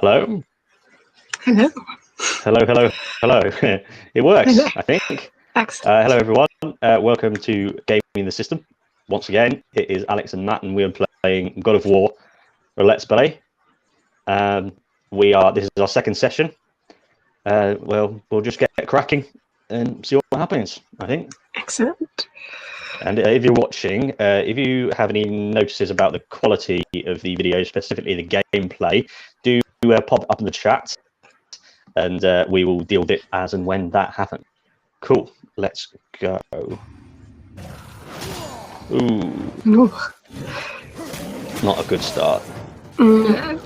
Hello? Hello. Hello. It works, Hello. I think. Excellent. Hello, everyone. Welcome to Gaming the System. Once again, it is Alex and Matt, and we are playing God of War, a Let's Play. This is our second session. Well, we'll just get cracking and see what happens, I think. Excellent. And if you're watching, if you have any notices about the quality of the video, specifically the gameplay, do pop up in the chat, and we will deal with it as and when that happens. Cool. Let's go. Ooh. Not a good start. No.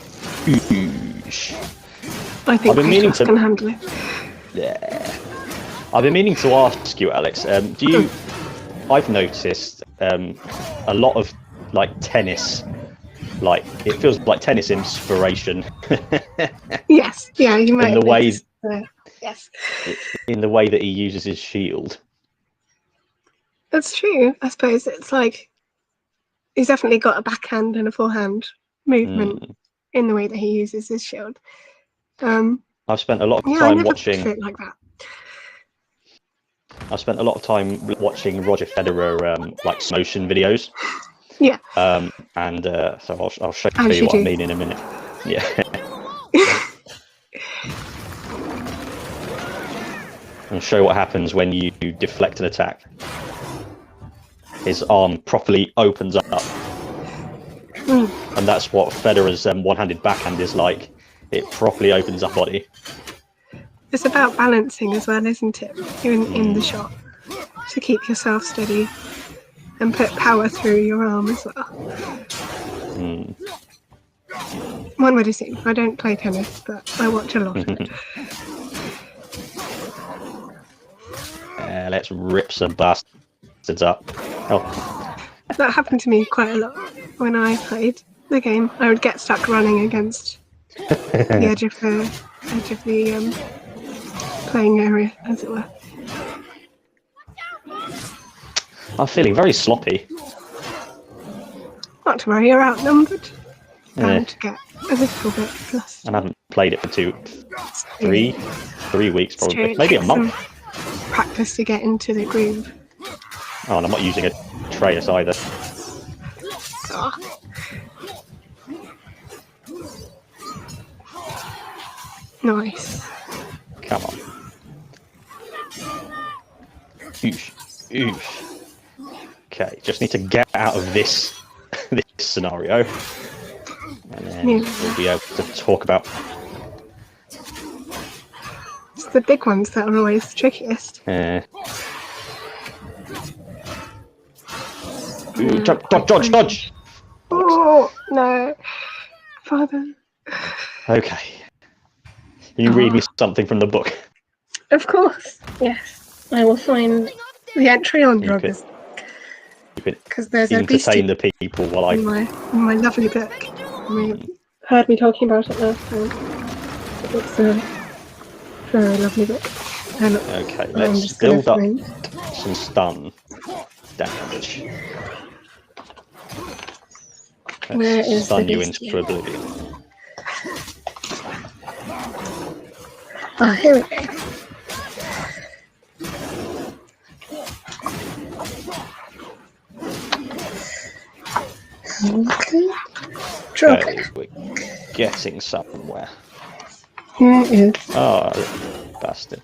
I think Kratos can handle it. Yeah. I've been meaning to ask you, Alex. I've noticed a lot of tennis. It feels like tennis inspiration. Yes. Yeah. You might. In the way. Yes. In the way that he uses his shield. That's true. I suppose it's like he's definitely got a backhand and a forehand movement in the way that he uses his shield. I've spent a lot of time watching it like that. I spent a lot of time watching Roger Federer motion videos. Yeah. So I'll show you what I mean in a minute. Yeah. And show what happens when you deflect an attack. His arm properly opens up. And that's what Federer's one-handed backhand is like. It properly opens up body. It's about balancing as well, isn't it? In the shot, to keep yourself steady and put power through your arm as well. One would assume. I don't play tennis, but I watch a lot of it. Let's rip some bastards up. Oh. That happened to me quite a lot when I played the game. I would get stuck running against the edge of the playing area, as it were. I'm feeling very sloppy. Not to worry, you're outnumbered. Bound to get a little bit plus. And I haven't played it for three weeks probably, maybe a month. Practice to get into the groove. Oh, and I'm not using Mattreus either. Oh. Nice. Come on. Oof. Okay, just need to get out of this scenario, and then we'll be able to talk about. It's the big ones that are always the trickiest. Dodge! Oh no, Father. Okay. Can you read me something from the book? Of course, yes. I will find the entry on drugs. Because there's a entertain the people while in my lovely book. You heard me talking about it last time. It's a very lovely book. Okay, let's build up some stun damage. Let's stun you into oblivion. Oh, here we go. Okay. Okay, we're getting somewhere. Here is bastard.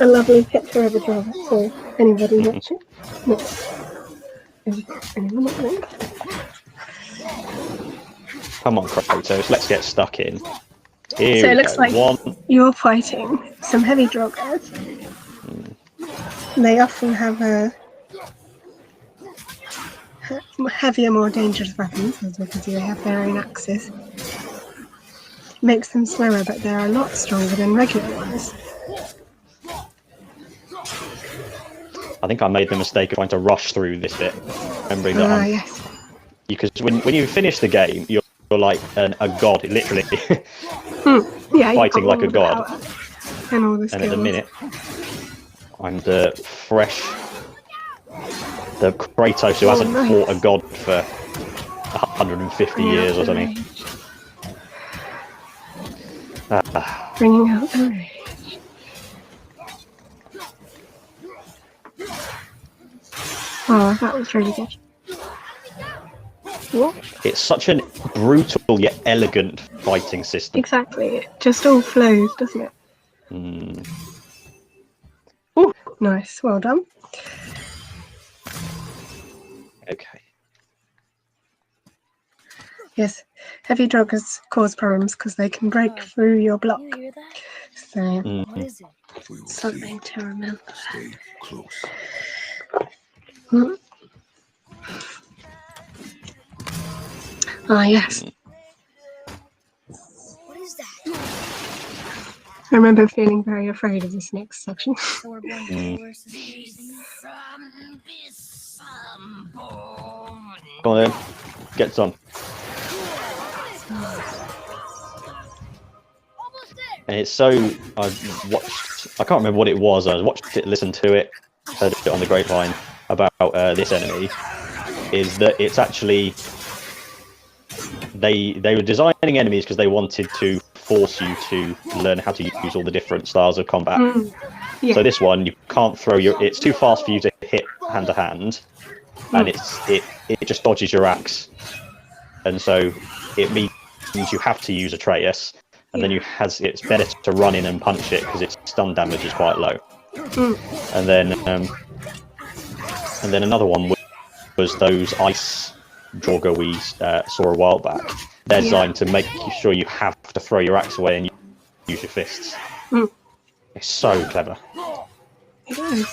a lovely picture of a dragon for anybody watching. No. Anyone watching? Come on, Kratos, let's get stuck in. So it looks like you're fighting some heavy droggers. They often have heavier, more dangerous weapons, as we can see they have their own axes. Makes them slower, but they're a lot stronger than regular ones. I think I made the mistake of trying to rush through this bit, remembering that yes. Because when you finish the game, you're like a god, literally. Yeah, fighting like a god. And all the skills. And at the minute, I'm the Kratos who hasn't fought a god for 150 years or something. Bringing out the rage. Oh, that was really good. What? It's such a brutal yet elegant fighting system. Exactly. It just all flows, doesn't it? Mm. Ooh, nice. Well done. Okay. Yes, heavy drugs cause problems because they can break through your block. You hear that? So, What is it? We will something see. to remember. Stay close. Hmm. Ah, yes. What is that? I remember feeling very afraid of this next section. So we're going to reverse this. Come on then. Get on. And it's so I can't remember what it was. I watched it, listened to it, heard it on the grapevine about this enemy. Is that it's actually they were designing enemies because they wanted to force you to learn how to use all the different styles of combat. Yeah. So this one you can't throw it's too fast for you to hit hand to hand, and it just dodges your axe, and so it means you have to use Atreus. And then it's better to run in and punch it because its stun damage is quite low. And then another one was those ice Jorga we saw a while back. They're designed to make sure you have to throw your axe away and use your fists. It's so clever. It is.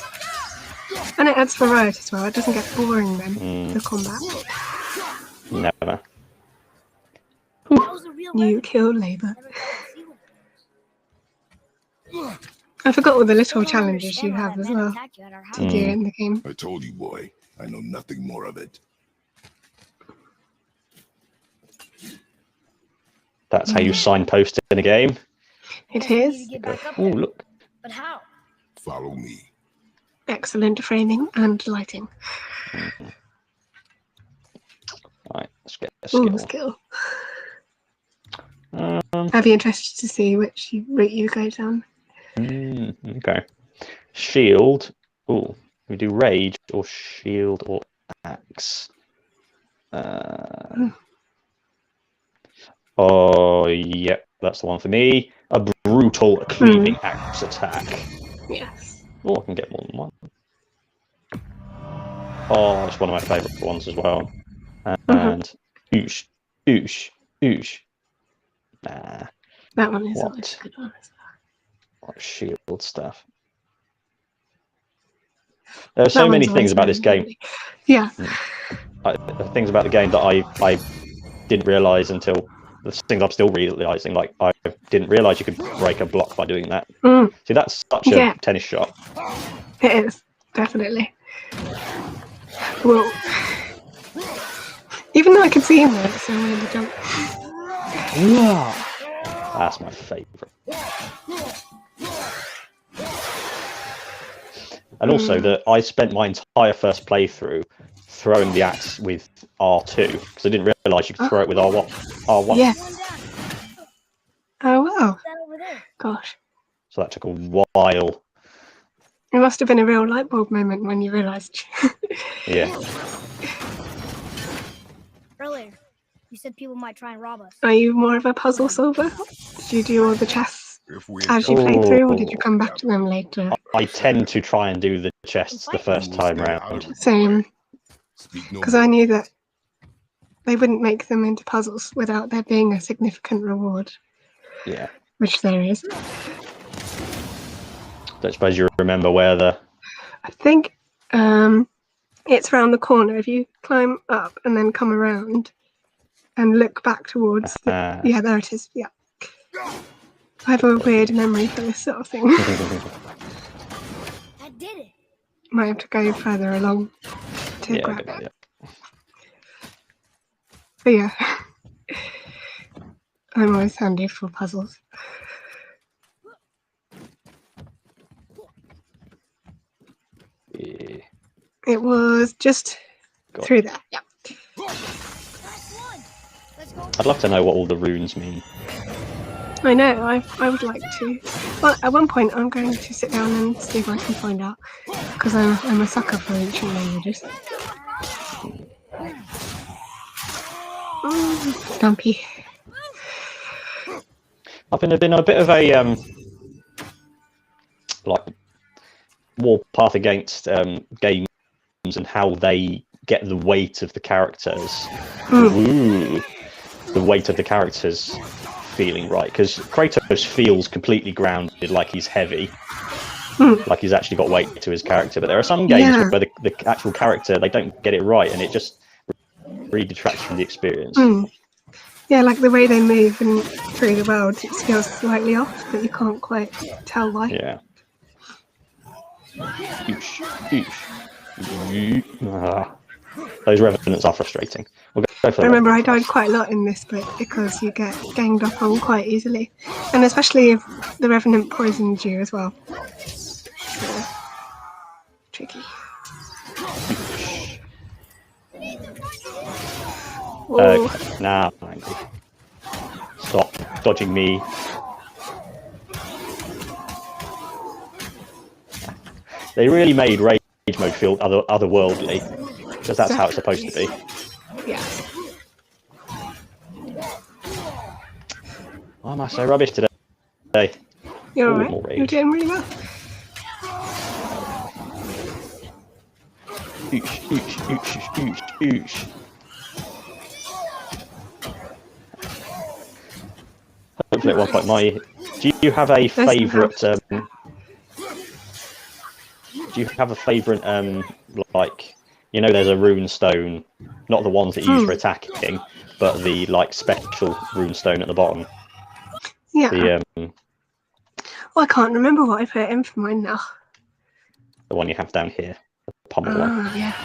And it adds variety as well. It doesn't get boring then, the combat. Never. You kill labour. I forgot all the little challenges you have as well to do in the game. I told you, boy. I know nothing more of it. That's how you signpost in a game. It is. Oh, look. But how? Follow me. Excellent framing and lighting. Right, let's get a skill. Ooh, skill. I'd be interested to see which route you go down. Okay. Shield. Oh, we do rage or shield or axe. Oh, yep, that's the one for me. A brutal cleaving axe attack. Yes. Oh, I can get more than one. Oh, it's one of my favourite ones as well. And oosh, oosh, oosh. Nah. That one is What? always a good one as well. What shield stuff? There are so many things about this game. Yeah. Things about the game that I didn't realise until the things I'm still realising. Like, I didn't realise you could break a block by doing that. See, that's such a tennis shot. It is, definitely. Well, even though I can see him there, it's so weird to jump. That's my favourite. And also that I spent my entire first playthrough throwing the axe with R2 because I didn't realise you could throw it with R1. Yeah. Oh wow. Gosh. So that took a while. It must have been a real light bulb moment when you realised. Yeah. Earlier, you said people might try and rob us. Are you more of a puzzle solver? Did you do all the chests as you played through, or did you come back to them later? I tend to try and do the chests the first time round. Same. Because I knew that they wouldn't make them into puzzles without there being a significant reward. Yeah. Which there is. Don't suppose you remember where the... I think it's round the corner. If you climb up and then come around and look back towards the... Yeah, there it is. Yeah. I have a weird memory for this sort of thing. I did it. Might have to go further along to grab it. Yeah. But yeah, I'm always handy for puzzles. Yeah. It was just through there. Yeah. Last one. Let's go. I'd love to know what all the runes mean. I know, I would like to. Well, at one point I'm going to sit down and see if I can find out, because I'm a sucker for ancient languages. Oh, Dumpy. I've been a bit of a like warpath against games and how they get the weight of the characters. Ooh, the weight of the characters feeling right, because Kratos feels completely grounded, like he's heavy, like he's actually got weight to his character. But there are some games where the actual character, they don't get it right, and it just really detracts from the experience. Yeah, like the way they move and through the world, it feels slightly off, but you can't quite tell why. Yeah. Those revenants are frustrating. We'll go for I remember I died quite a lot in this bit because you get ganged up on quite easily, and especially if the revenant poisons you as well. So, tricky. Okay, now I'm angry. Stop dodging me. They really made rage mode feel otherworldly, because that's how it's supposed to be. Yeah. Why am I so rubbish today? You're Ooh, alright. more rage. You're doing really well. Oosh. Hopefully at one point do you have a favourite do you have a favourite like, you know, there's a rune stone, not the ones that you use for attacking, but the like special rune stone at the bottom? Yeah. Well, I can't remember what I put in for mine now. The one you have down here, the pommel one. Yes.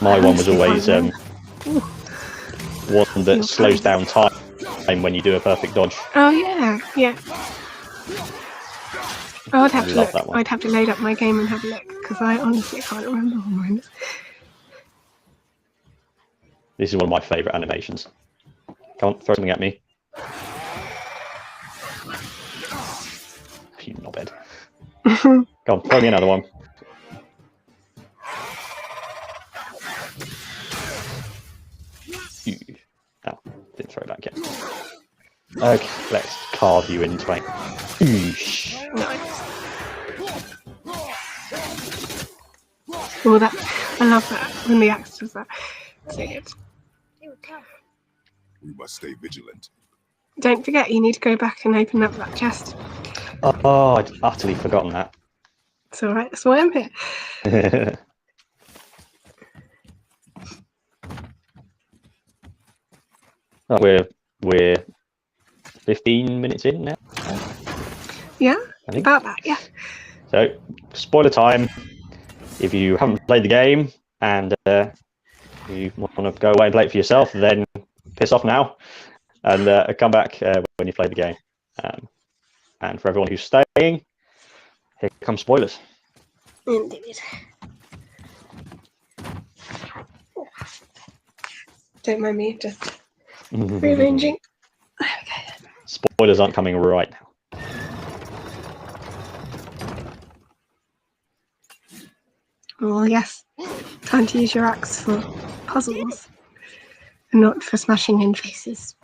My one was always one that slows down time when you do a perfect dodge. Oh yeah. I'd have to look. That one. I'd have to load up my game and have a look, because I honestly can't remember what mine is. This is one of my favourite animations. Come on, throw something at me. You knobhead. Come on, throw me another one. Oh, didn't throw it back yet. Okay, let's carve you into a... Oosh. Oh, that, I love that when the axe does that. So good. We must stay vigilant. Don't forget, you need to go back and open up that chest. Oh, I'd utterly forgotten that. It's alright, that's why I'm here. Oh, we're 15 minutes in now. Yeah, I think. about that, yeah. So, spoiler time. If you haven't played the game and you want to go away and play it for yourself, then piss off now and come back when you play the game. And for everyone who's staying, here come spoilers. Indeed. Don't mind me, just rearranging. Okay. Spoilers aren't coming right now. Well, yes. Time to use your axe for puzzles and not for smashing in faces.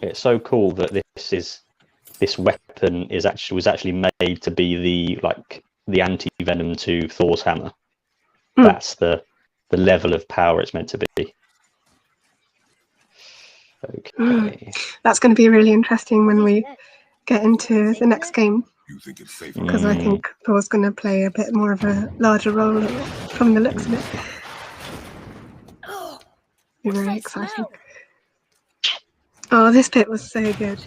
It's so cool that this weapon was actually made to be the anti-venom to Thor's hammer. That's the level of power it's meant to be. Okay. That's going to be really interesting when we get into the next game, You think it's safe? because I think Thor's going to play a bit more of a larger role in it, from the looks of it. Be really exciting. Oh, this bit was so good.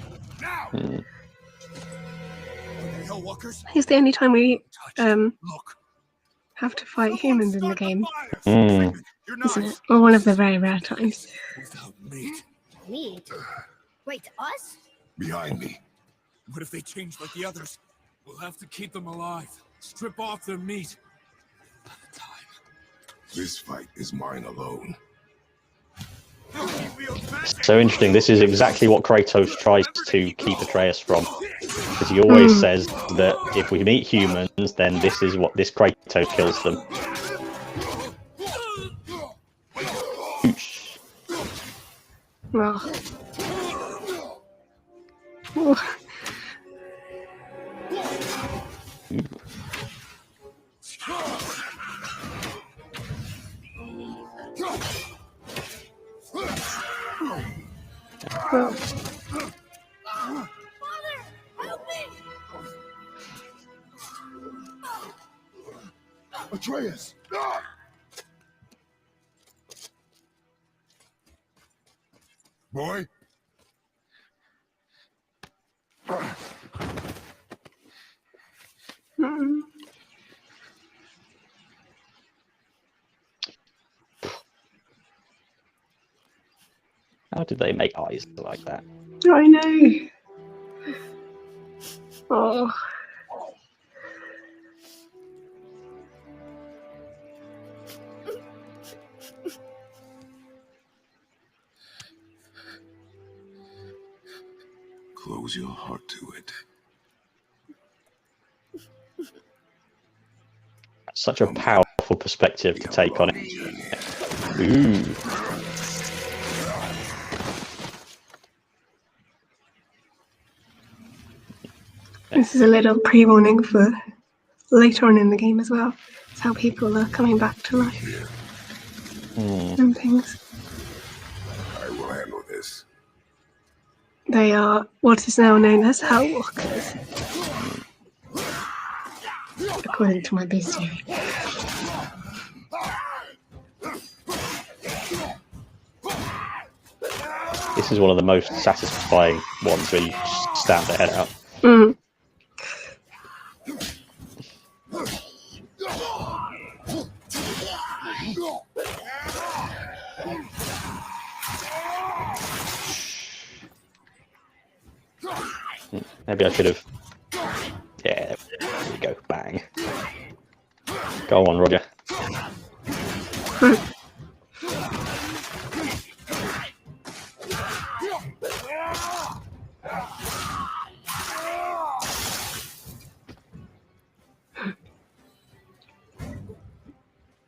It's the only time we have to fight humans in the game, isn't it? Or one of the very rare times. Meat? Wait, us? Behind me. What if they change like the others? We'll have to keep them alive. Strip off their meat. By the time. This fight is mine alone. So interesting. This is exactly what Kratos tries to keep Atreus from, because he always says that if we meet humans, then this is what this Kratos kills them. Well. Oh. Well. Father, help me! Mattreus! Boy? How did they make eyes like that? I know. Oh. Close your heart to it. Such a powerful perspective to take on it. Ooh. This is a little pre-warning for later on in the game as well. It's how people are coming back to life and things. I will handle this. They are what is now known as Hellwalkers, according to my bestiary. This is one of the most satisfying ones where you just stamp the head out. Mm. Maybe I should have. Yeah, there we go. Bang. Go on, Roger.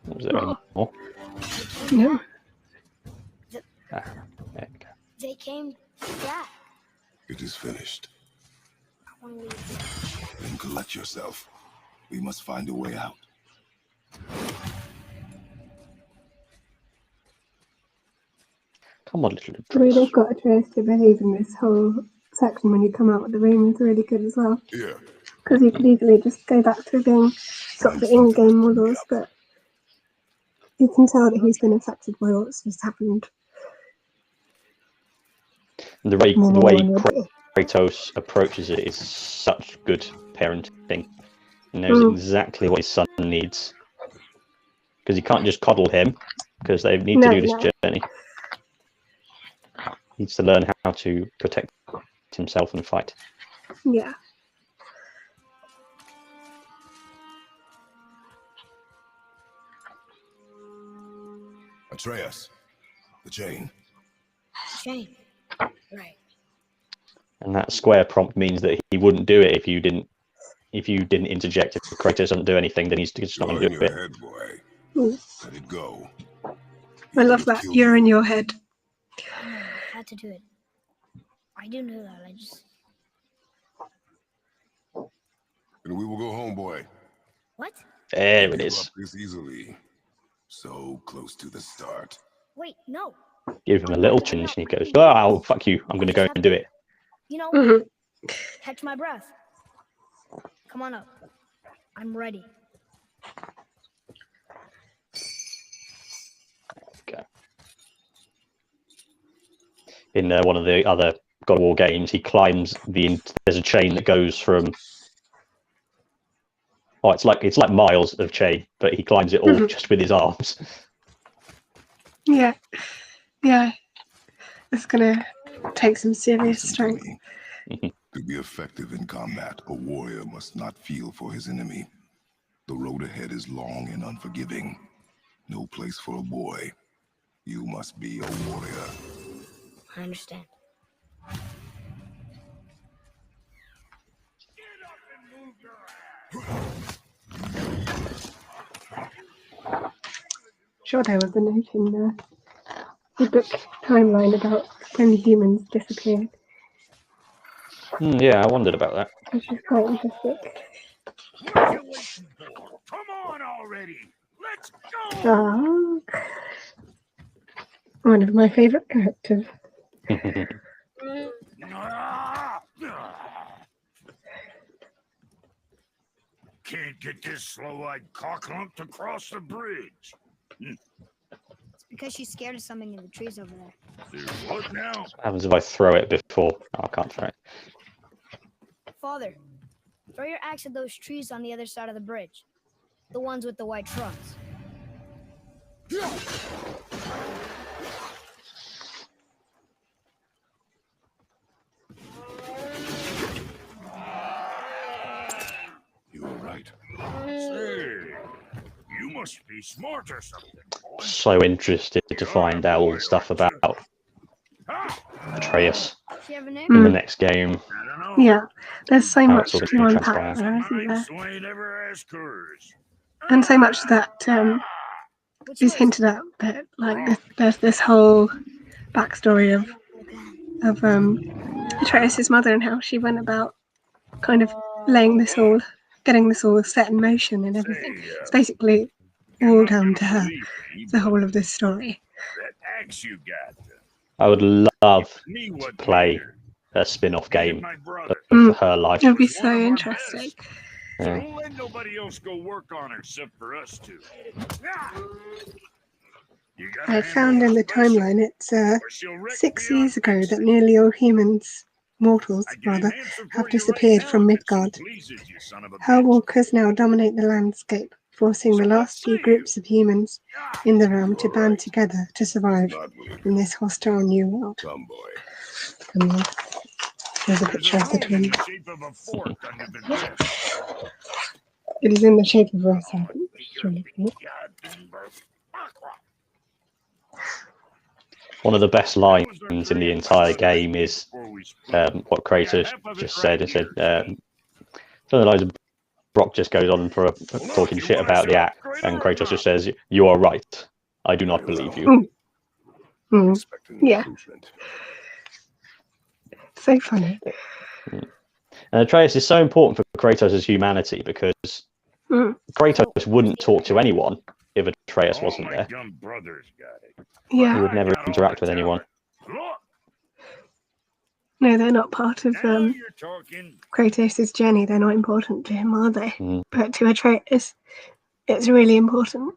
Was there any more? No. There we go. They came back. It is finished. I want to leave. Then collect yourself. We must find a way out. Come on, little The way they've got Atreus to behave in this whole section when you come out of the room is really good as well. Yeah. Because you could easily just go back to being sort of the in-game models, but you can tell that he's been affected by what's just happened. The way Kratos approaches it is such good parenting. He knows exactly what his son needs. Because he can't just coddle him, because they need to do this journey. He needs to learn how to protect himself and fight. Yeah. Mattreus, the chain. Chain. Right. And that square prompt means that he wouldn't do it if you didn't interject. If Kratos doesn't do anything, then he's just not going to do it. Head, boy. Let it go. I love that. You're in your head. I know, I had to do it. I do know that. I just. And we will go home, boy. What? There it is. This easily. So close to the start. Wait, no. Give him a little chinch and he goes, "Oh, fuck you. I'm going to go and do it." You know, catch my breath. Come on up. I'm ready. Okay. In one of the other God of War games, he climbs there's a chain that goes from. Oh, it's like miles of chain, but he climbs it all just with his arms. Yeah. Yeah. It's gonna take some serious strength. To be effective in combat, a warrior must not feel for his enemy. The road ahead is long and unforgiving. No place for a boy. You must be a warrior. I understand. Sure, there was a note in the book timeline about when humans disappeared, Yeah, I wondered about that. which is quite interesting. What are you waiting for? Come on already. Let's go. Ah, one of my favourite characters. Can't get this slow-eyed cocklump to cross the bridge. It's because she's scared of something in the trees over there. There's what now? What happens if I throw it before? Oh, I can't throw it. Father, throw your axe at those trees on the other side of the bridge. The ones with the white trunks. You were right. Say, you must be smart or something, boy. So interested to find out all the stuff about Mattreus Does she have a name? in the next game. I don't know. Yeah, there's so How much it's all to gonna unpack transpire. there, isn't there? So ain't ever ask hers. And so much that Which is way? hinted at, that like there's this whole backstory of Atreus' mother and how she went about kind of getting this all set in motion and everything. It's basically all down to her, the whole of this story. That axe you got. I would love Me to what play later? a spin-off Me and game my brother. of her life. It would be so interesting. So Yeah. don't let nobody else go work on her except for us two. You gotta I handle found her in the special, timeline it's or she'll wreck 6 me on years ago fixing. that nearly all humans, mortals I get an rather, answer for have you disappeared right from now if it Midgard. pleases you, son of a Hell bitch. walkers now dominate the landscape, forcing the So last few let's see. groups of humans in the realm to You're band right. together to survive Not with in this hostile new world. tomboy. And there's a There's picture a of the rune in twins. the shape of a fork under the disc. It is in the shape of a serpent. It's really cool. One of the best lines in the entire game is what Kratos just said. It said something like Brock just goes on for talking shit about the act, and Kratos just says, "You are right. I do not believe you." Mm, Expecting Yeah. improvement. so funny. And Atreus is so important for Kratos' humanity because Mm, Kratos wouldn't talk to anyone if Atreus All wasn't my there. dumb brothers got it. He yeah. would never I got all interact the with anyone. talent. Look, No, they're not part of now you're talking. Kratos' journey. They're not important to him, are they? Mm. But to Atreus, it's really important.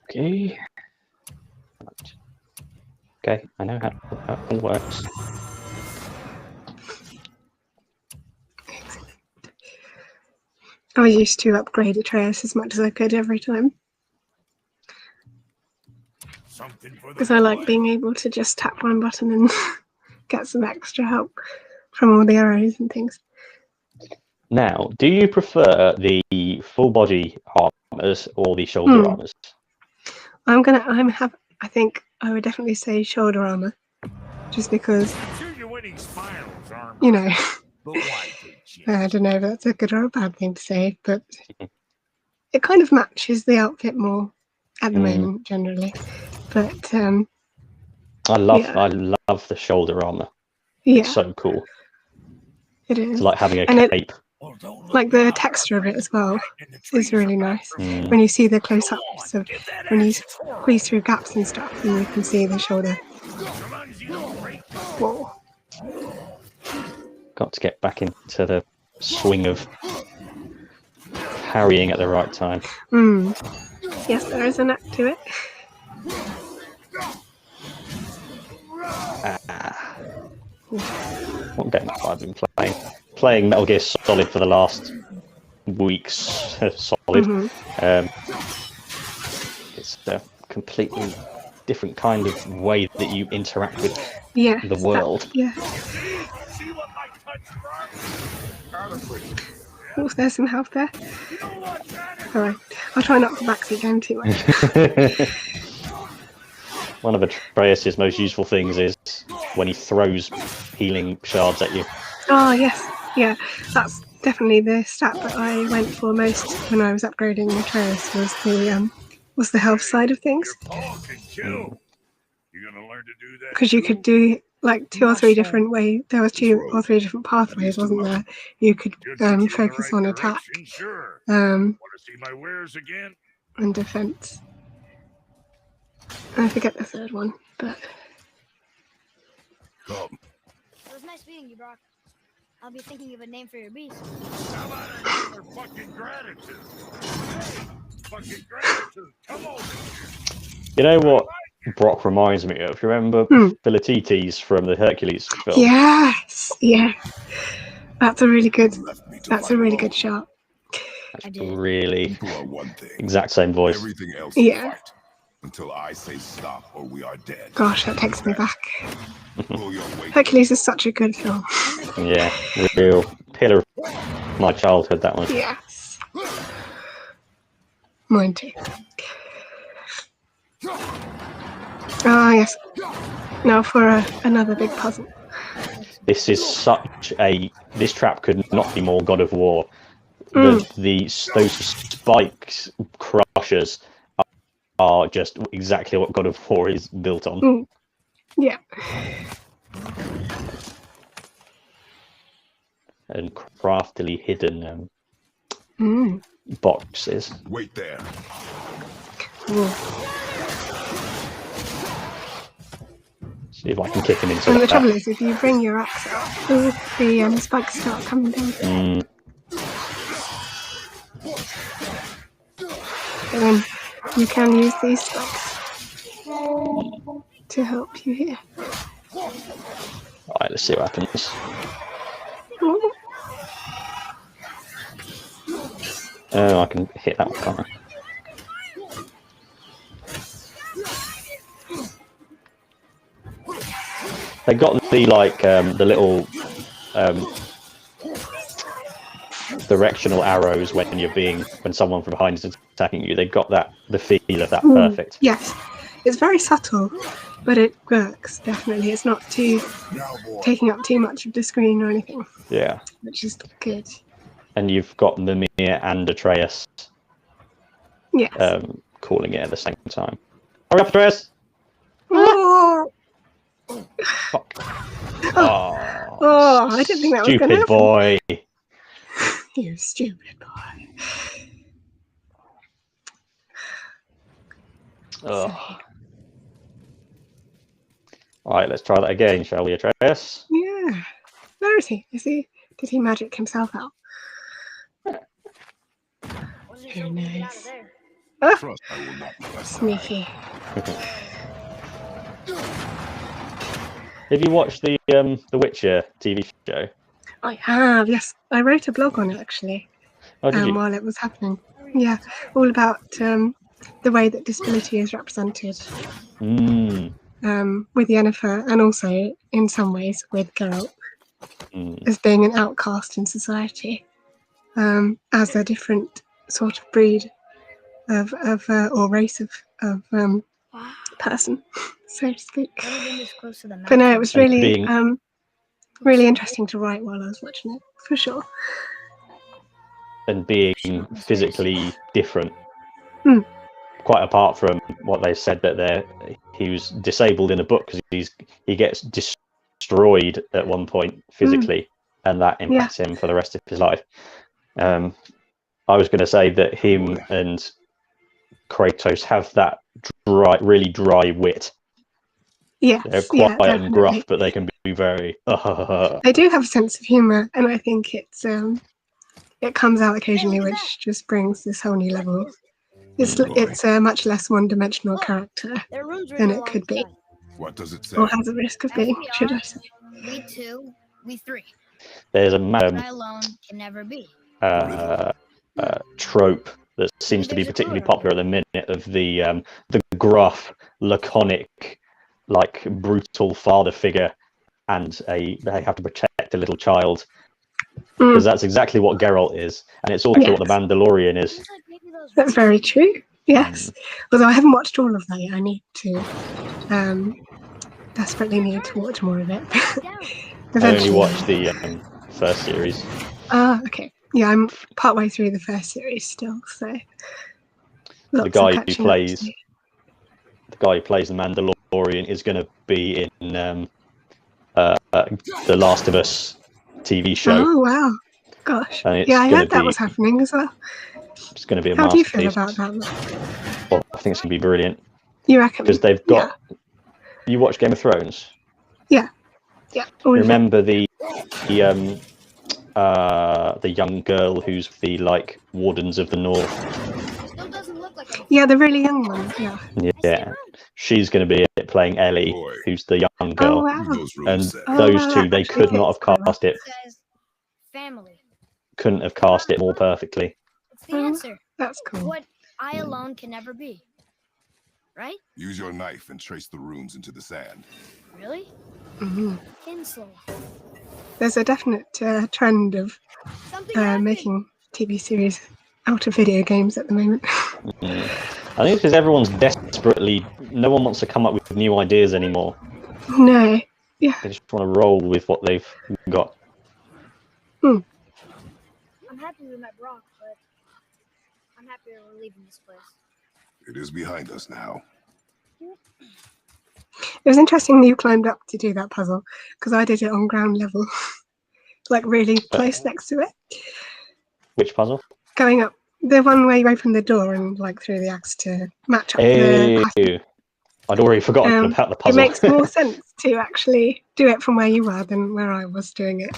Okay. Right. Okay, I know how it all works. I used to upgrade Atreus as much as I could every time Something for the because I like boy. being able to just tap one button and get some extra help from all the arrows and things. Now, do you prefer the full body armors or the shoulder armors? I think I would definitely say shoulder armor, just because, Sure you're winning spinals, armor. you know, But why take chance? I don't know if that's a good or a bad thing to say, but it kind of matches the outfit more at the moment, generally. But I love the shoulder armor. yeah, It's so cool. it It's is. like having a And cape. Well, don't look Like the now. texture of it as well In the is trees really are nice. back from When you see the close-ups Go on, of get that when you axe twirl. squeeze through gaps and stuff, and you can see the shoulder. Come on, Zeno, break. Whoa. Got to get back into the swing of parrying at the right time. Yes, there is an act to it. What game have I been playing? Playing Metal Gear Solid for the last weeks. Solid. It's a completely different kind of way that you interact with Yeah. the world. Yeah. See what Oh, there's some health there. Alright, I'll try not to backseat down too much. One of Atreus' most useful things is when he throws healing shards at you. Oh, yes. Yeah, that's definitely the stat that I went for most when I was upgrading Mattreus was the health side of things. Because you could do like 2 or 3 different ways. There was 2 or 3 different pathways, wasn't there? You could focus on attack and defense. I forget the third one, but It was nice meeting you, Brock. I'll be thinking of a name for your beast. How about another fucking gratitude? Fucking gratitude. Come on. You know what Brock reminds me of? You remember Philatites from the Hercules film? yes, yeah, that's a really good. That's a really good shot. I did. Really, People are one thing. exact same voice. Everything else Yeah. is fight. Until I say stop or we are dead. Gosh, that takes me back. Pull your weight. Hercules is such a good film. Yeah, real pillar of my childhood, that one. Yes. Mine too. Ah, yes. Now for another big puzzle. This is such a... This trap could not be more God of War. Those spikes crushers are just exactly what God of War is built on. Yeah. And craftily hidden boxes. Wait there. Cool. See if I can kick him into And the that. trouble is, if you bring your axe out, the spikes start coming down. But then you can use these spikes to help you here. Alright, let's see what happens. Oh, I can hit that one, can't I? They got the the little directional arrows when someone from behind is attacking you. They got the feel of that perfect. Yes, it's very subtle, but it works definitely. It's not taking up too much of the screen or anything. Yeah, which is good. and you've got Mimir and Atreus Yes. calling it at the same time. Hurry up, Atreus! Oh, Fuck. oh, I didn't think that was going to Stupid happen. boy. You stupid boy. Ugh. Alright, let's try that again, shall we, Atreus? Yeah. Where is he? Did he magic himself out? Wasn't Who sure we could get out knows? of there. Trust I will not molest Sneaky. Have you watched the Witcher TV show? I have, yes. I wrote a blog on it actually, Oh, did you? while it was happening. Yeah, all about the way that disability is represented Mm. with Yennefer, and also in some ways with Geralt Mm. as being an outcast in society, as a different sort of breed of or race of person, so to speak. Never been this close to the But no, it was really being- really interesting to write while I was watching it, for sure. And being physically different. Mm. Quite apart from what they said that he was disabled in a book because he gets destroyed at one point physically, and that impacts him for the rest of his life. I was going to say that him and Kratos have that really dry wit. Yes, They're quiet and definitely. gruff, but they can be very. They do have a sense of humour, and I think it comes out occasionally, which just brings this whole new level. It's a much less one-dimensional character Their rooms were than in it could be, alongside. What does it say? or has a risk of being, should I say. We two, we three. There's a I alone can never be. trope that seems to be particularly popular at the minute of the gruff, laconic, brutal father figure, and they have to protect a little child because that's exactly what Geralt is, and it's also what the Mandalorian is. That's very true. Yes. Although I haven't watched all of that yet. I need to. Desperately need to watch more of it. I only watched the first series. Ah, okay. Yeah, I'm partway through the first series still, so The guy who plays the Mandalorian is going to be in the Last of Us TV show. Oh wow, gosh! And it's Yeah, I heard that be- was happening as well. It's going to be a How do you masterpiece. feel about that? Well, I think it's going to be brilliant You reckon? because they've got. You watch Game of Thrones? Yeah. All of it. Remember the young girl who's the Wardens of the North? Still doesn't look like Yeah, the really young one. Yeah. Yeah, she's going to be playing Ellie, who's the young Oh girl. wow. And Oh, those wow, two, that they actually could not have fits quite well. cast it. Says family. Couldn't have cast it more perfectly. It's the answer. That's cool. What I alone can never be. Right? Use your knife and trace the runes into the sand. Really? Hmm. Kinslow. There's a definite trend of Something happened. making TV series out of video games at the moment. I think it's because everyone's desperately. No one wants to come up with new ideas anymore. No. They just want to roll with what they've got. I'm happy we met Brock, but I'm happier we're leaving this place. It is behind us now. It was interesting that you climbed up to do that puzzle because I did it on ground level, really close next to it. Which puzzle? Going up, the one where you open the door and threw the axe to match up the Hey, pattern. I'd already forgotten about the It puzzle. makes more sense to actually do it from where you were than where I was doing it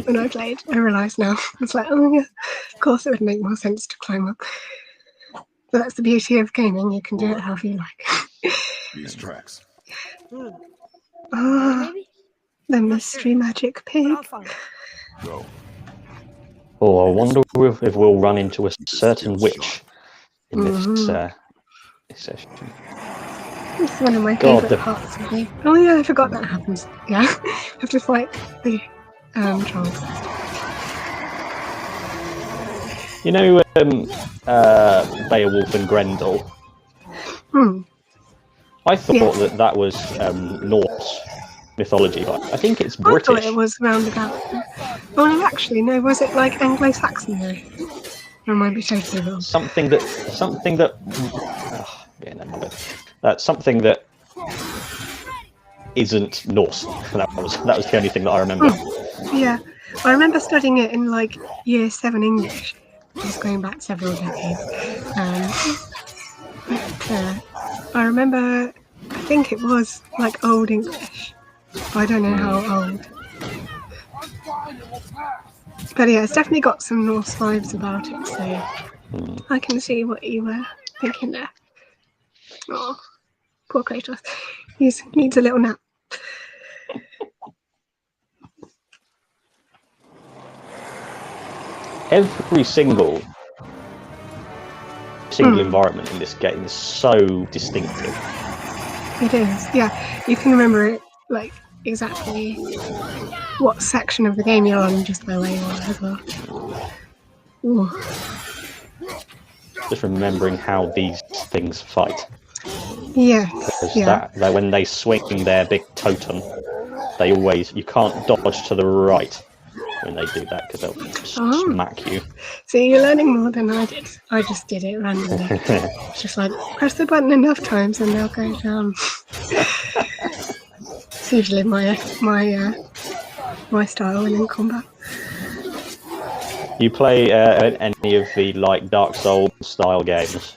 when I played. I realise now. It's oh yeah, of course it would make more sense to climb up. But that's the beauty of gaming. You can do it however you like. These tracks. Ah, Maybe? the mystery magic pig. But I'll find it. Go. Oh, I wonder if we'll run into a certain witch in this session. It's one of my God, favourite parts of the game. Oh yeah, I forgot that happens. Yeah, you have to fight the trolls. You know, Beowulf and Grendel. Hmm. I thought that was Norse mythology, but I think it's British. I thought it was roundabout. Oh no, actually no. Was it Anglo-Saxon though? Or am I be totally wrong? Something that. Yeah, no, my bad. Something that isn't Norse. That was the only thing that I remember. Yeah, I remember studying it in year 7 English. Just going back several decades. But I remember, I think it was Old English. But I don't know how old. But yeah, it's definitely got some Norse vibes about it, so I can see what you were thinking there. Oh, poor Kratos. He needs a little nap. Every single environment in this game is so distinctive. It is, yeah. You can remember it exactly what section of the game you're on just by where you are as well. Ooh. Just remembering how these things fight. Yes. Because Yeah. that when they swing their big totem, you can't dodge to the right when they do that because they'll smack you. So you're learning more than I did. I just did it randomly. It's just press the button enough times and they'll go down. It's usually my style when in combat. You play any of the Dark Souls style games?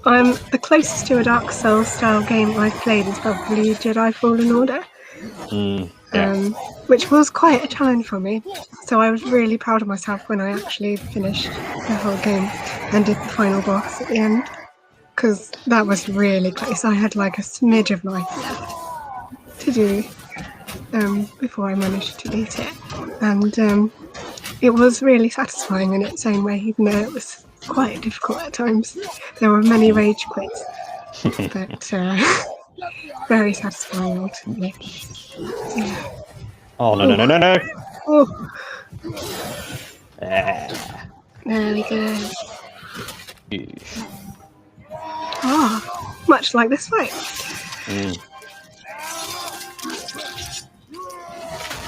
The closest to a Dark Souls style game I've played is probably Jedi Fallen Order. Which was quite a challenge for me. So I was really proud of myself when I actually finished the whole game and did the final boss at the end. Because that was really close. I had a smidge of life left to do before I managed to beat it. And it was really satisfying in its own way, even though it was quite difficult at times. There were many rage quits. But very satisfying ultimately. Yeah. Oh, no. Oh, Ah. there we go. Yeesh. Oh, much like this fight. Mm.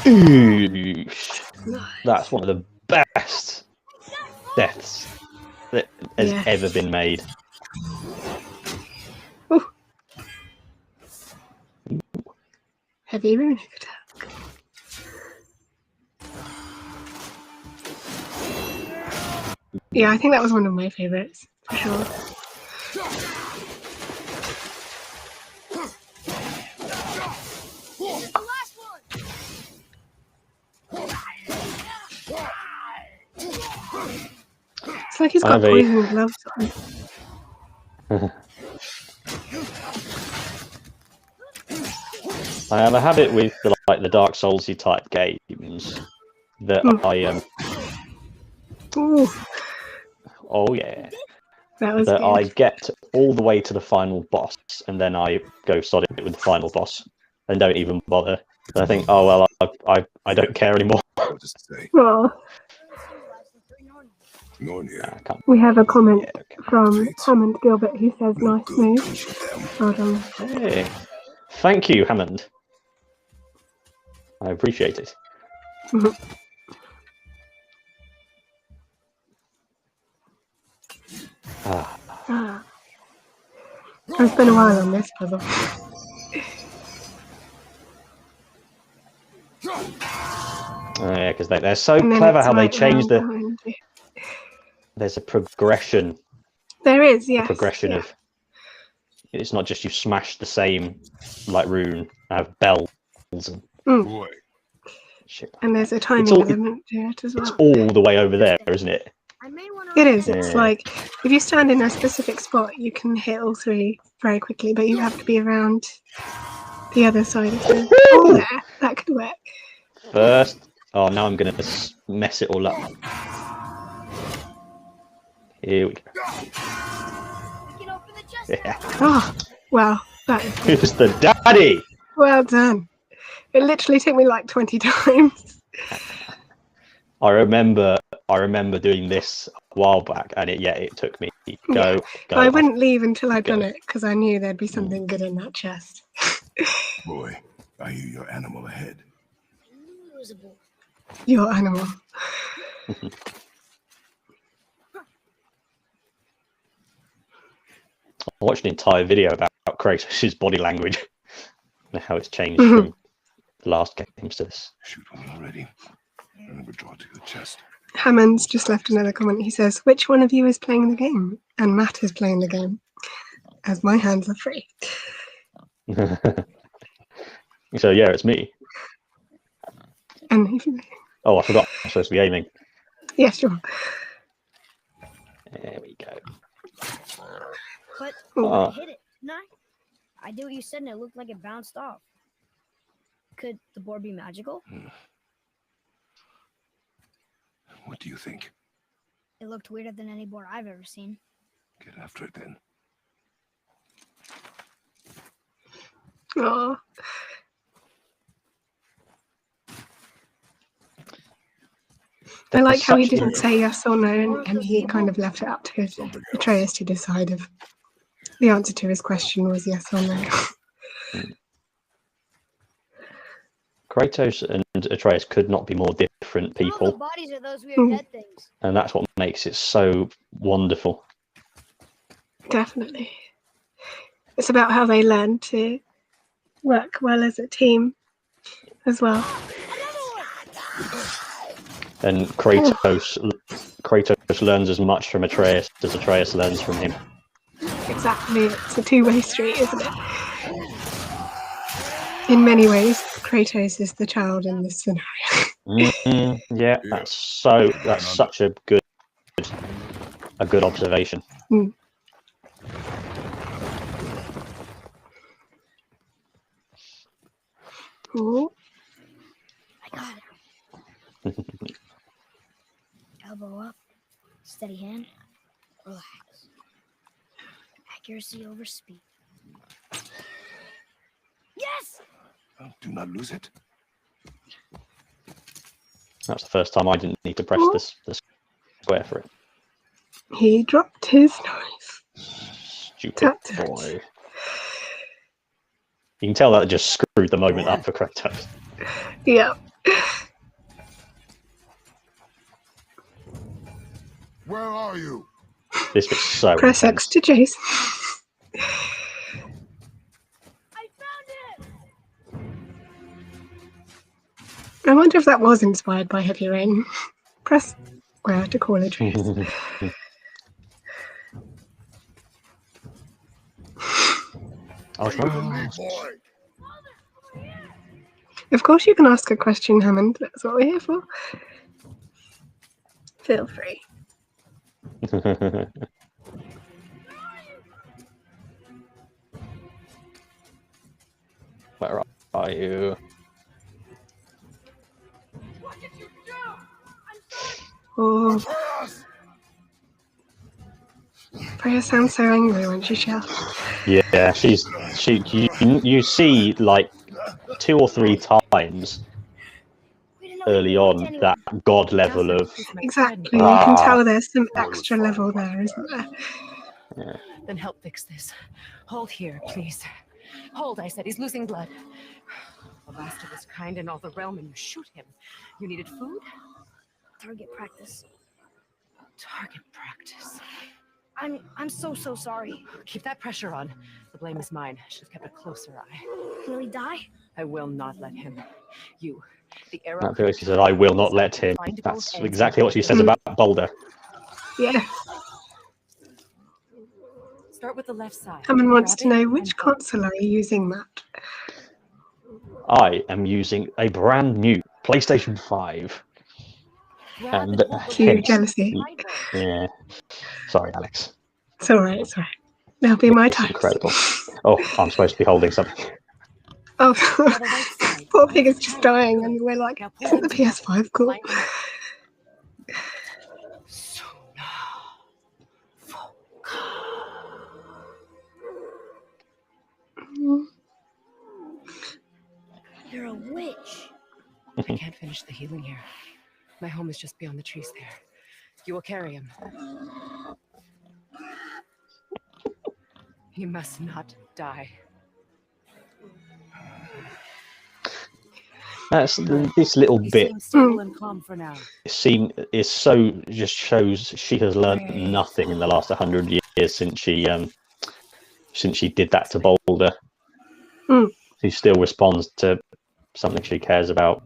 Yeesh. That's one of the best deaths that has Yes. ever been made. Oh. Heavy runic attack. Yeah, I think that was one of my favourites, for sure. The last one. It's like he's I got have a- poison gloves on. I have a habit with the Dark Soulsy type games that Ooh, oh yeah, that was that good. I get all the way to the final boss and then I go sod it with the final boss and don't even bother. And I think, oh well, I don't care anymore. What does it say? Well, Nornia. I can't. we have a comment Yeah, okay. from Hammond Gilbert who says, No nice good move. comes from them. Well done. Hey, thank you, Hammond. I appreciate it. Ah, Ah. I spent a while on this puzzle. oh, yeah, because they're so And then clever it's how they right change round the. behind you. There's a progression. There is, yes. Progression yeah. of. It's not just you smash the same like rune. Have bells and Boy, shit. And there's a timing all- element to it as It's well. all the way over there, isn't it? I may want to It is. It's Yeah. like if you stand in a specific spot, you can hit all three very quickly, but you have to be around the other side of the. Oh, there. That could work. First. Oh, now I'm gonna mess it all up. Here we go. Get open the chest. Yeah. Oh, well, that is good. Who's the daddy? Well done. It literally took me like 20 times. I remember doing this a while back, and it took me go. I wouldn't leave until I'd done go. it because I knew there'd be something good in that chest. boy, I hear your animal ahead. Usable. Your animal. I watched an entire video about Kratos' body language and how it's changed from the last games to this. Shoot one already. I never draw to your chest. Hammond's just left another comment. He says, which one of you is playing the game? And Matt is playing the game, as my hands are free. So yeah, it's me. And if you... Oh, I forgot. I'm supposed to be aiming. Yeah, sure. There we go. But Oh. I hit it, didn't I did what you said and it looked like it bounced off. Could the board be magical? What do you think? It looked weirder than any board I've ever seen. Get after it then. Oh, I like how he didn't say yes or no, and he kind of left it up to Mattreus to decide if the answer to his question was yes or no. Kratos and Atreus could not be more different Oh, the people, bodies are those weird dead things. and that's what makes it so wonderful. Definitely. It's about how they learn to work well as a team as well. And Kratos learns as much from Atreus as Atreus learns from him. Exactly. It's a two-way street, isn't it? In many ways, Kratos is the child in this scenario. Yeah, that's such a good observation. Ooh. I got it. Elbow up, steady hand, relax. Accuracy over speed. Yes! Oh, do not lose it. That's the first time I didn't need to press the square for it. He dropped his knife. Stupid Tut, tut. boy. You can tell that just screwed the moment up for Kratos. Yeah. Where are you? This was so Press intense. X to Jason. I found it! I wonder if that was inspired by Heavy Rain. Press square to call it. I was wrong. Boy. Of course you can ask a question, Hammond. That's what we're here for. Feel free. Where are you? Oh, Freya sounds so angry when she shouts. Yeah, you see like 2 or 3 times We didn't know early we on looked anyway. that god level of Exactly, you can tell there's some extra level there, isn't there? Then help fix this. Hold here, please. Hold, I said. He's losing blood. The last of his kind in all the realm, and you shoot him. You needed food? Target practice. Target practice. I'm so sorry. Keep that pressure on. The blame is mine. Should have kept a closer eye. Will he die? I will not let him. You, the arrow. Mattreus, she said, "I will not let him." That's exactly what she says about Boulder. Yeah. Start with the left side. Hammond wants to Grab know it which and go. console are you using, Matt? I am using a brand new PlayStation 5. Grab And and hold the Cue left jealousy. side. Yeah. Sorry, Alex. It's alright, it's alright. That'll be my It's time. incredible. Oh, I'm supposed to be holding something. Oh, Now the right side. poor pig is just dying, and we're like, Now pull isn't them the together. PS5 cool? Line them up. So now, You're a witch. I can't finish the healing here. My home is just beyond the trees there. You will carry him. He must not die. That's this little He bit. seems stable and calm for now. Is so just shows she has learned nothing in the last 100 years since she did that to Boulder. Mm. She still responds to something she cares about.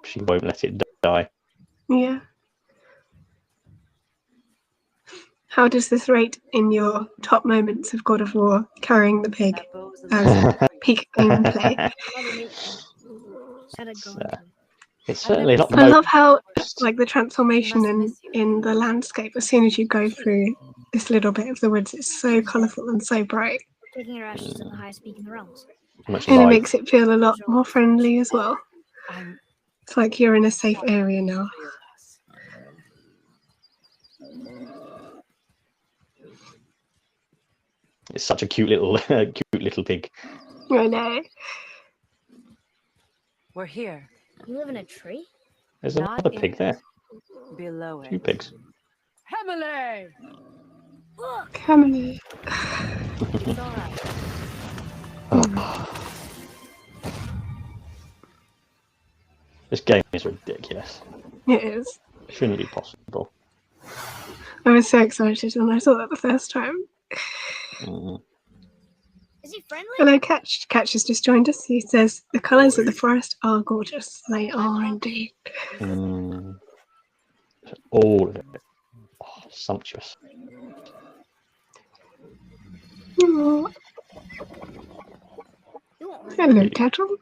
She won't let it die. Yeah. How does this rate in your top moments of God of War carrying the pig That bow's a as little peak gameplay? Mother Nature said I'd go into it. It's certainly not the I most. love how like the transformation in the landscape as soon as you go through this little bit of the woods, it's so colourful and so bright. Taking her ashes to the highest peak in the realms. Much And it like makes it feel a lot more friendly as well. I'm It's like you're in a safe area now. real loss. it's such a cute little pig. I know. We're here. You live in a tree? There's Not another in pig it. there. Below 2 it. pigs. Emily! Look! Camille. It's all right. This game is ridiculous. It is. It shouldn't be possible. I was so excited when I saw that the first time. Mm. Is he friendly? Hello, Catch. Catch has just joined us. He says, the colours of the forest are gorgeous. They are indeed. Mm. All of it. Oh, sumptuous. Oh, You won't hurt hello, Tattle.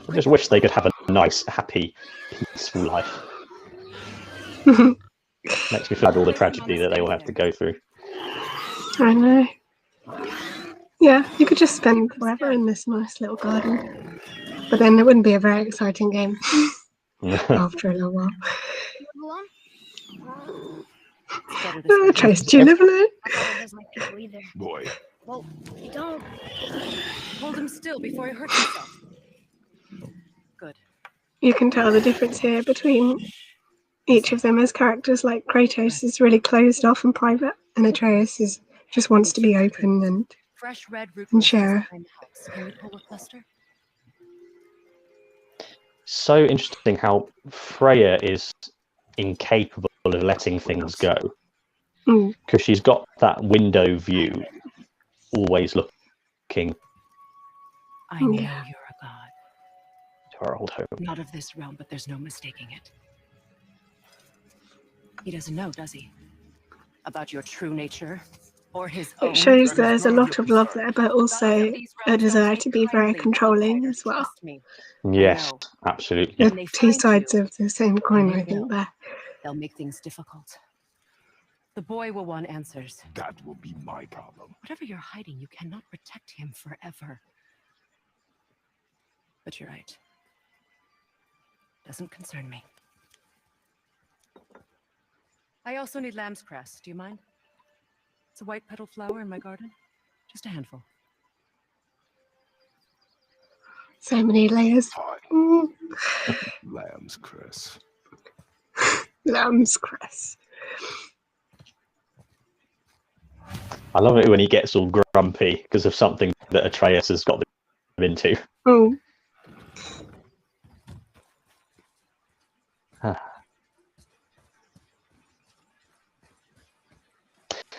I just wish they could have a nice, happy, peaceful life. Makes me feel like all the tragedy that they all have to go through. I know. Yeah, you could just spend forever in this nice little garden. But then it wouldn't be a very exciting game after a little while. You go on It's better this way. Trace, do you live alone? My father doesn't like people either. Boy, Well, you don't. Hold him still before he hurts himself. Good. You can tell the difference here between each of them as characters. Like Kratos is really closed off and private, and Atreus just wants to be open and Fresh red root And share. behind the house. Can you pull a cluster? So interesting how Freya is incapable of letting things go, because she's got that window view, always looking I know you're a god. to her old home. Not of this realm, but there's no mistaking it. He doesn't know, does he? About your true nature or his own. It shows there's a lot of love there, but also a desire to be very controlling as well. Trust me. Yes, absolutely. The two sides of the same coin, I think, there. They'll make things difficult. The boy will want answers. that will be my problem. Whatever you're hiding, you cannot protect him forever. But you're right. Doesn't concern me. I also need lamb's cress. Do you mind? It's a white petal flower in my garden. Just a handful. So many layers. Fine. Lamb's cress. Lamb's cress. I love it when he gets all grumpy because of something that Atreus has got him into. Oh,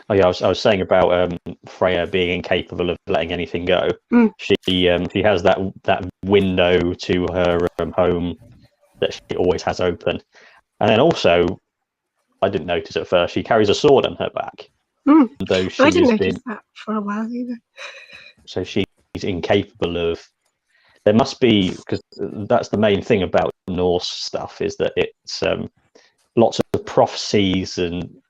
Oh yeah, I was saying about Freya being incapable of letting anything go. She has that window to her home that she always has open, and then also, I didn't notice at first, she carries a sword on her back. Though I didn't notice that for a while either. So she's incapable of. There must be, because that's the main thing about Norse stuff, is that it's lots of prophecies and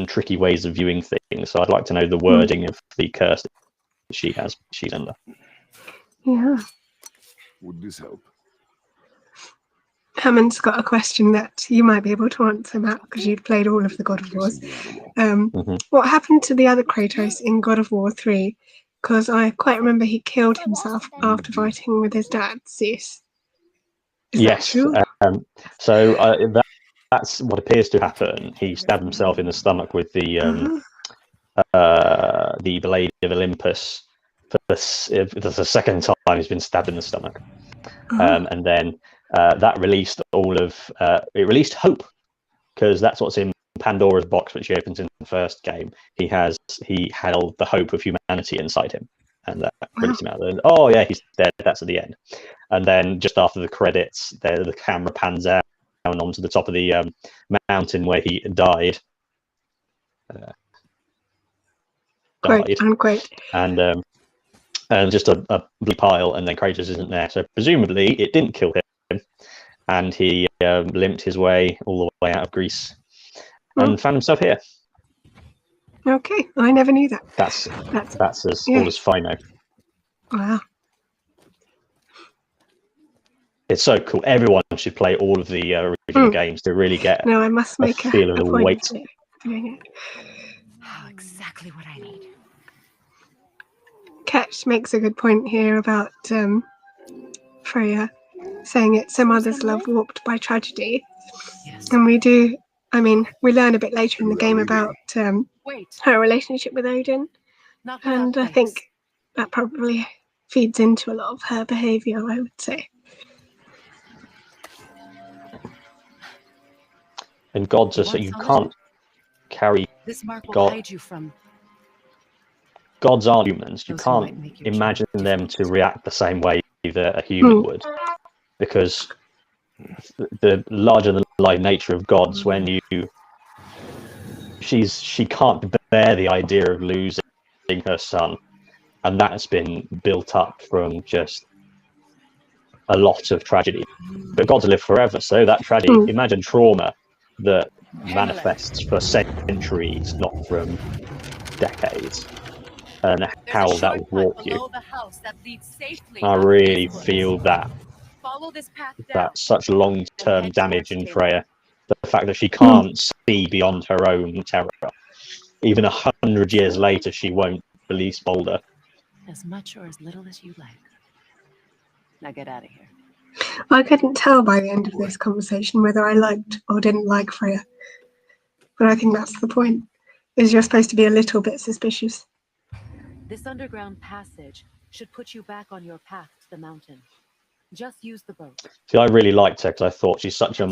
tricky ways of viewing things. So I'd like to know the wording of the curse that she's under. Yeah. Would this help? Hammond's got a question that you might be able to answer, Matt, because you'd played all of the God of Wars. What happened to the other Kratos in God of War 3? Because I quite remember he killed himself after fighting with his dad, Zeus. Is that true? That's what appears to happen. He stabbed himself in the stomach with the blade of Olympus. That's the second time he's been stabbed in the stomach, and then that released it released hope, because that's what's in Pandora's box, which he opens in the first game. He held the hope of humanity inside him, and that released him out. And oh yeah, he's dead. That's at the end, and then just after the credits, the camera pans out onto the top of the mountain where he died. Unquote. And just a blue pile, and then Kratos isn't there. So presumably it didn't kill him, and he limped his way all the way out of Greece and found himself here. Okay, I never knew that. That's all as fine now. Wow. It's so cool. Everyone should play all of the original games to really get I must make a feel of the point weight. of doing it. Oh, exactly what I need. Ketch makes a good point here about Freya saying it, some others love warped by tragedy. Yes. And we do, we learn a bit later in the game about Wait. her relationship with Odin. Not without And I thanks. think that probably feeds into a lot of her behaviour, I would say. And gods are so you can't carry This mark will God. hide you from. Gods are humans. You Those who might can't make your imagine job them to react the same way that a human would, because the larger than life nature of gods, when she can't bear the idea of losing her son, and that's been built up from just a lot of tragedy. But gods live forever, so that tragedy, imagine trauma that manifests for centuries, not from decades, and how that would warp you. I really feel that Follow this path down. that's such long-term damage in Freya. The fact that she can't see beyond her own terror. Even 100 years later, she won't release Boulder. As much or as little as you like. Now get out of here. I couldn't tell by the end of this conversation whether I liked or didn't like Freya. But I think that's the point, is you're supposed to be a little bit suspicious. This underground passage should put you back on your path to the mountain. Just use the boat. See, I really liked her because I thought she's such a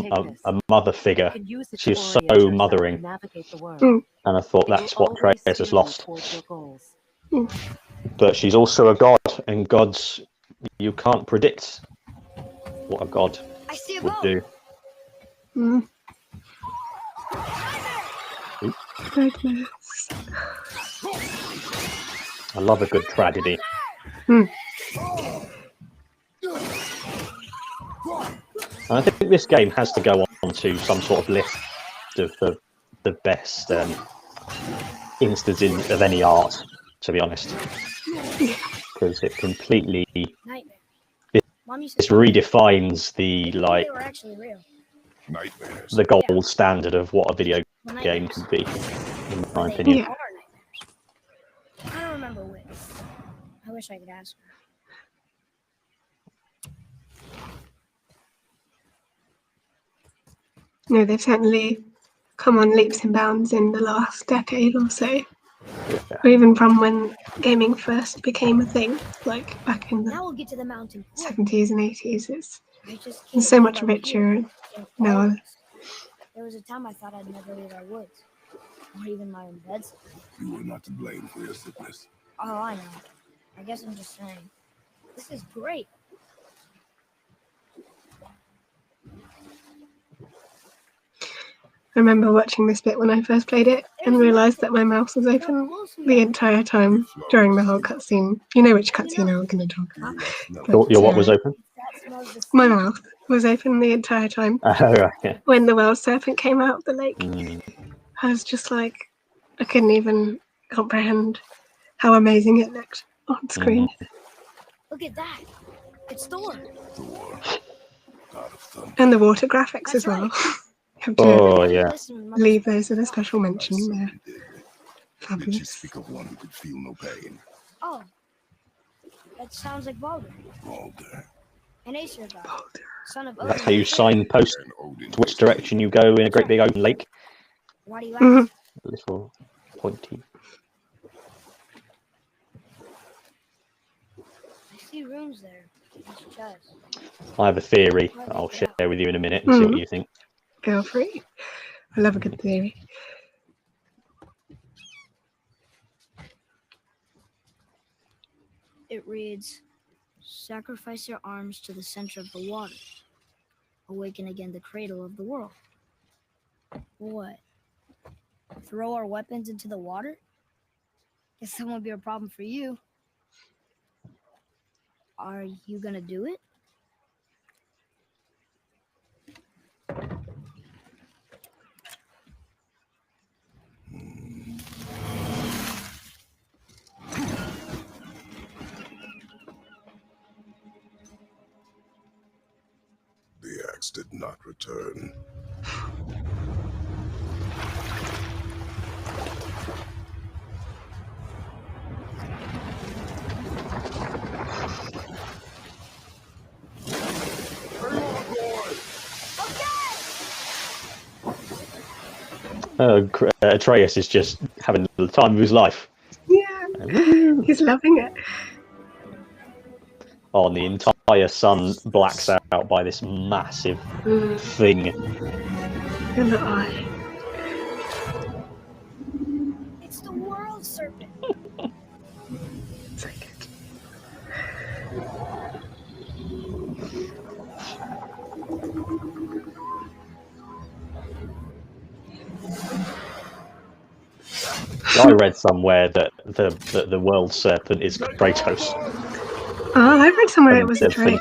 mother figure. She's so mothering. And I thought that's what Kratos has lost. But she's also a god, and gods, you can't predict what a god would do. Goodness. I love a good tragedy. And I think this game has to go on to some sort of list of the best instances of any art, to be honest, because it completely this redefines the the gold standard of what a video game can be, in my opinion. I don't remember which. I wish I could ask her. No, they've certainly come on leaps and bounds in the last decade or so. Or even from when gaming first became a thing, like back in the Now we'll get to the mountain. 70s and 80s. It's so much richer now. There was a time I thought I'd never leave our woods, or even my own beds. You were not to blame for your sickness. Oh, I know. I guess I'm just saying. This is great. I remember watching this bit when I first played it and realised that my mouse was open the entire time during the whole cutscene. You know which cutscene I'm going to talk about. But, Your what was open? My mouth was open the entire time. When the World Serpent came out of the lake. I was just like, I couldn't even comprehend how amazing it looked on screen. Look at that. It's Thor. And the water graphics as well. Oh, yeah. Leave those at a special mention. They're fabulous. Speak of one who could feel no pain. Oh, that sounds like Baldur. Baldur. An Aesir god. Son of Odin. That's how you signpost to which direction you go in a great big open lake. Why do you ask? A little pointy. I see rooms there. It's chest. I have a theory that I'll share with you in a minute and see what you think. Feel free. I love a good theory. It reads, sacrifice your arms to the center of the water. Awaken again the cradle of the world. What? Throw our weapons into the water? Guess that won't be a problem for you. Are you gonna do it? The axe did not return. Atreus is just having the time of his life. Yeah, he's loving it. Oh, and the entire sun blacks out by this massive thing. In the eye. It's the World Serpent. Take it. I read somewhere that the World Serpent is Kratos. Oh, I read somewhere it was a trick.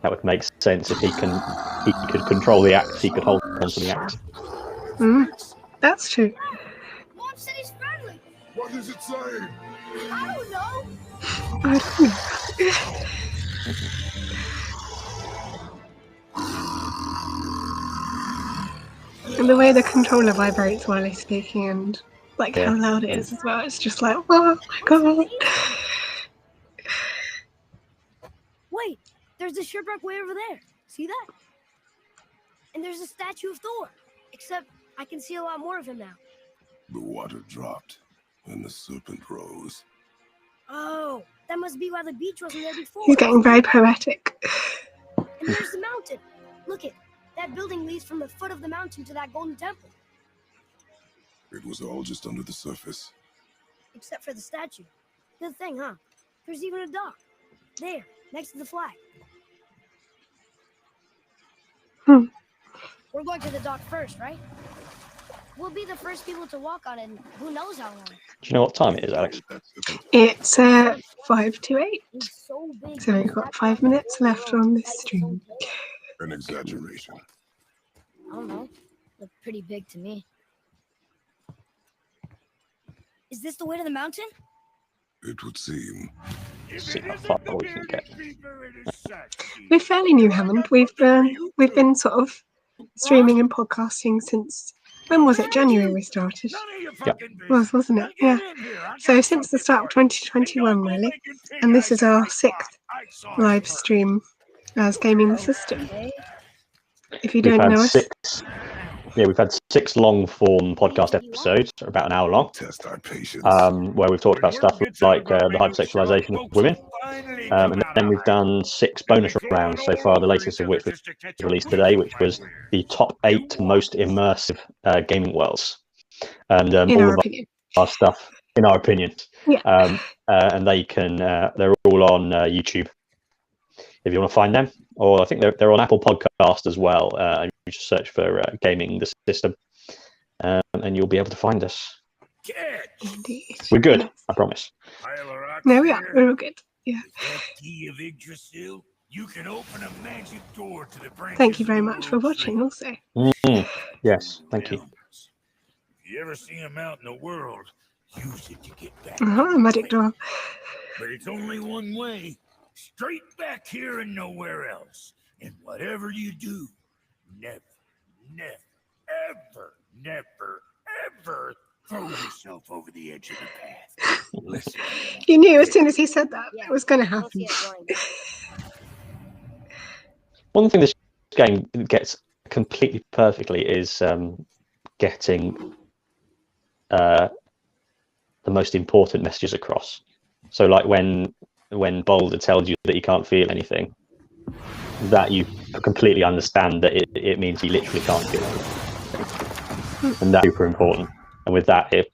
That would make sense if he could control the axe, he could hold on to the axe. That's true. Mom said he's friendly. What does it say? I don't know. I don't know. And the way the controller vibrates while he's speaking and like Yeah. how loud it is as well. It's just like, oh my god. Wait, there's a shipwreck way over there. See that? And there's a statue of Thor. Except I can see a lot more of him now. The water dropped, and the serpent rose. Oh, that must be why the beach wasn't there before. He's getting very poetic. And there's the mountain. Look it. That building leads from the foot of the mountain to that golden temple. It was all just under the surface. Except for the statue. Good thing, huh? There's even a dock. There, next to the flag. We're going to the dock first, right? We'll be the first people to walk on it, and who knows how long. Do you know what time it is, Alex? It's 5 to 8. It's so big. So we've got 5 minutes left on this stream. An exaggeration. I don't know. Looked pretty big to me. Is this the way to the mountain? It would seem. See how far we can get. We're fairly new, Hammond. We've been sort of streaming and podcasting since, when was it? January we started. Wasn't it? Yeah. So since the start of 2021, really. And this is our 6th live stream as Gaming the System. If you don't know us. We've had 6 long-form podcast episodes, about an hour long, Test our patience. where we've talked about stuff like the hypersexualization of women. And then we've done 6 bonus rounds so far, the latest of which was released today, which was the top 8 most immersive gaming worlds. And all of our stuff, in our opinion. Yeah. And they can, they're all on YouTube if you want to find them. Or I think they're on Apple Podcast as well. And you just search for Gaming the System, and you'll be able to find us. Indeed. We're good, I promise. No, we are. We're all good. Yeah. You can open a magic door to the branches. Thank you very much for watching also. Yes, thank you. If you ever see them out in the world, use it to get back. A magic door. But it's only one way. Straight back here and nowhere else. And whatever you do, never, ever throw yourself over the edge of the path. Listen. You knew as soon as he said that it was going to happen. One thing this game gets completely perfectly is getting the most important messages across. So like when Boulder tells you that he can't feel anything, that you completely understand that it means he literally can't feel anything. And that's super important. And with that, it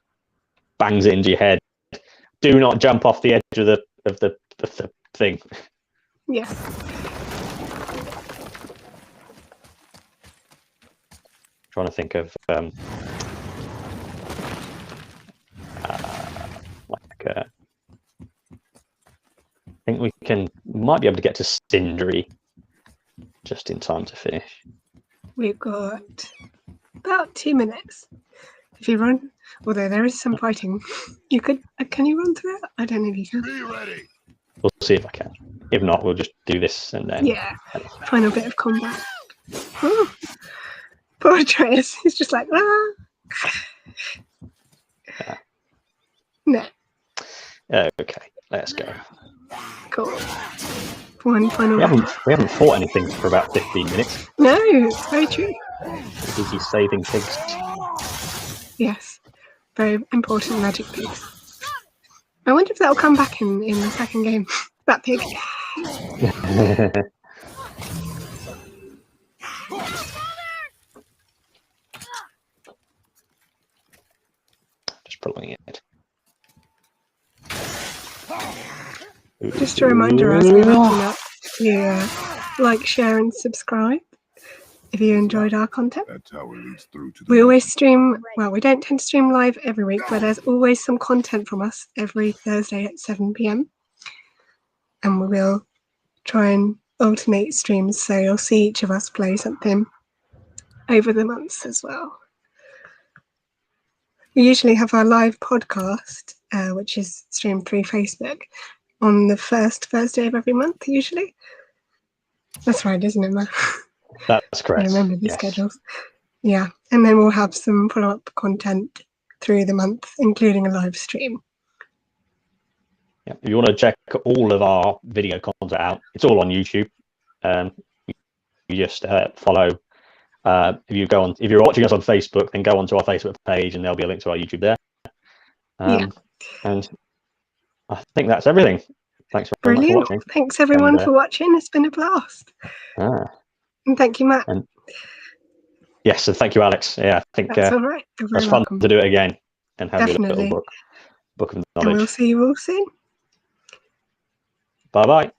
bangs it into your head. Do not jump off the edge of the thing. Yeah. Trying to think of I think we might be able to get to Sindri just in time to finish. We've got about 2 minutes. If you run, although there is some fighting, you could. Can you run through it? I don't know if you can. Be ready. We'll see if I can. If not, we'll just do this and then. Yeah. Final bit of combat. Oh, poor Mattreus. He's just like, ah. Yeah. No. Okay, let's go. Cool. One final. We haven't fought anything for about 15 minutes. No, it's very true. Busy saving pigs. Yes. Very important magic piece. I wonder if that'll come back in the second game. That pig. Just pulling it. Just a reminder as we're wrapping up, you like, share and subscribe if you enjoyed our content. That tower leads through to the We always stream, well, we don't tend to stream live every week, but there's always some content from us every Thursday at 7 PM. And we will try and alternate streams, so you'll see each of us play something over the months as well. We usually have our live podcast, which is streamed through Facebook, on the first Thursday of every month, usually. That's right, isn't it, Matt? That's correct. I remember the yes. schedules. Yeah, and then we'll have some follow-up content through the month, including a live stream. Yeah. If you want to check all of our video content out, it's all on YouTube. You just follow. If you're watching us on Facebook, then go onto our Facebook page, and there'll be a link to our YouTube there. And I think that's everything. Thanks very much for Brilliant. watching. Thanks everyone for watching. It's been a blast. And thank you, Matt. And yes, and thank you, Alex. Yeah, I think That's all right. You're very it's fun welcome. to do it again and have your Definitely. little book of And knowledge. we'll see you all soon. Bye bye.